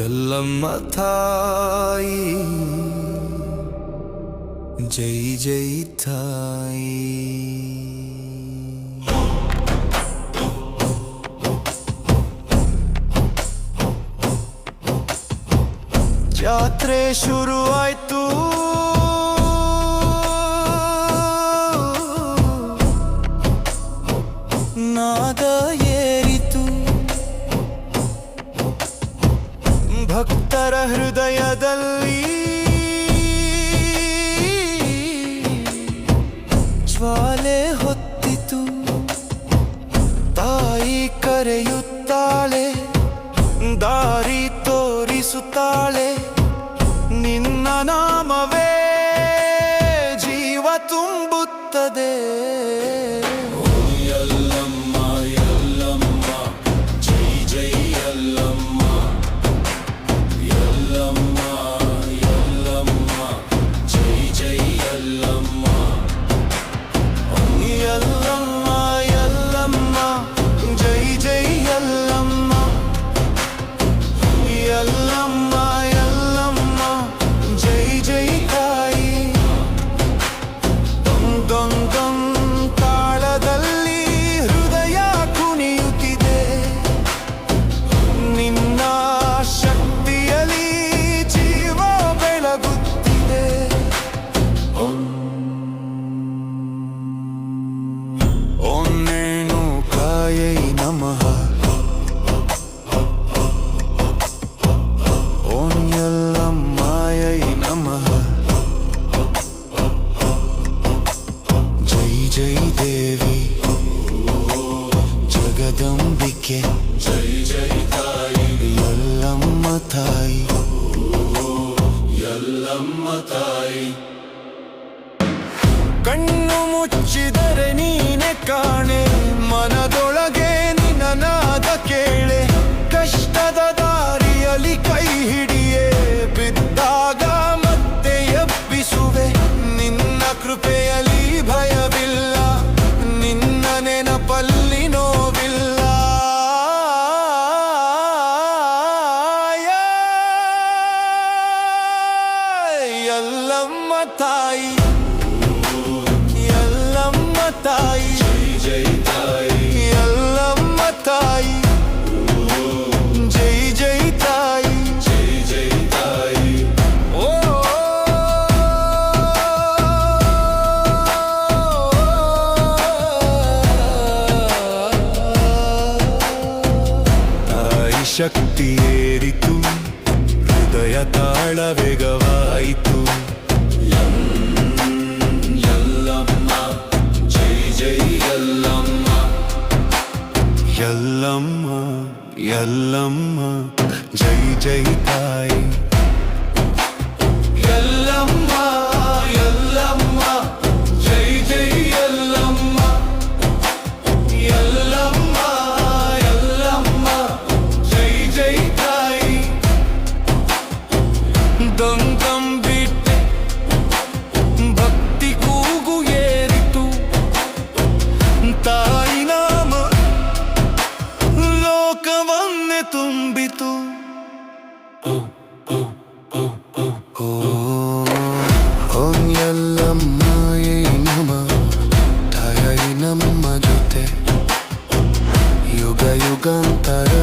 ಎಲ್ಲಮ್ಮ ತಾಯಿ ಜೈ ಜೈ ತಾಯಿ. ಜಾತ್ರೆ ಶುರು ಆಯ್ತು, ನಾದ ಏರಿತು, ಭಕ್ತರ ಹೃದಯದಲ್ಲಿ ಜ್ವಾಲೆ ಹೊತ್ತಿತು. ತಾಯಿ ಕರೆಯುತ್ತಾಳೆ, ದಾರಿ ತೋರಿಸುತ್ತಾಳೆ, ನಿನ್ನ ನಾಮವೇ ಜೀವ ತುಂಬುತ್ತದೆ. ಜೈ ದೇವಿ ಜಗದಂಬಿಕೆ, ಜೈ ಜೈ ತಾಯಿ ಯಲ್ಲಮ್ಮ ತಾಯಿ, ಯಲ್ಲಮ್ಮ ತಾಯಿ. ಕಣ್ಣು ಮುಚ್ಚಿದರೆ ನೀನೆ ಕಾಣೆ, ಮನದೊಳಗೆ ನಿನ್ನ ನಾದ ಕೇಳೆ, ಕಷ್ಟದ ದಾರಿಯಲ್ಲಿ ಕೈ ಹಿಡಿಯೇ, ಬಿದ್ದಾಗ ಮತ್ತೆ ಎಬ್ಬಿಸುವೆ, ನಿನ್ನ ಕೃಪೆಯಲ್ಲಿ ಭಯವಿಲ್ಲ, ನಿನ್ನ ನೆನಪಲ್ಲಿ ನೋವಿಲ್ಲ. ಯಲ್ಲಮ್ಮ ತಾಯಿ, ಯಲ್ಲಮ್ಮ ತಾಯಿ, ಜೈ ತಾಯಿ ಯಲ್ಲಮ್ಮ ತಾಯಿ, ಜೈ ಜೈ ತಾಯಿ, ಜೈ ಜೈ ತಾಯಿ. ಓ ತಾಯಿ ಶಕ್ತಿ ಏರಿತು, ಹೃದಯ ತಾಳ ವೇಗವಾಯಿತು. ಯಲ್ಲಮ್ಮ ಜೈ ಜೈ ಯಲ್ಲಮ್ಮ, ಯಲ್ಲಮ್ಮ ಯಲ್ಲಮ್ಮ ಜೈ ಜೈ ತಾಯಿ. ಯಲ್ಲಮ್ಮ ಯಲ್ಲಮ್ಮ ಜೈ ಜೈ ಯಲ್ಲಮ್ಮ, ಯಲ್ಲಮ್ಮ ಯಲ್ಲಮ್ಮ ಜೈ ಜೈ ತಾಯಿ. ದಂ ಬಿಟ್ಟೆ ಭಕ್ತಿ ಕೂಗು ಏರಿತು, ತಾಯಿ ನಾಮ ಲೋಕವನ್ನೇ ತುಂಬಿತು. ಓಂ ಯಲ್ಲಮ್ಮಯೇ ನಮಃ, ತಾಯಿ ನಮ್ಮ ಜೊತೆ ಯುಗ ಯುಗಾಂತರ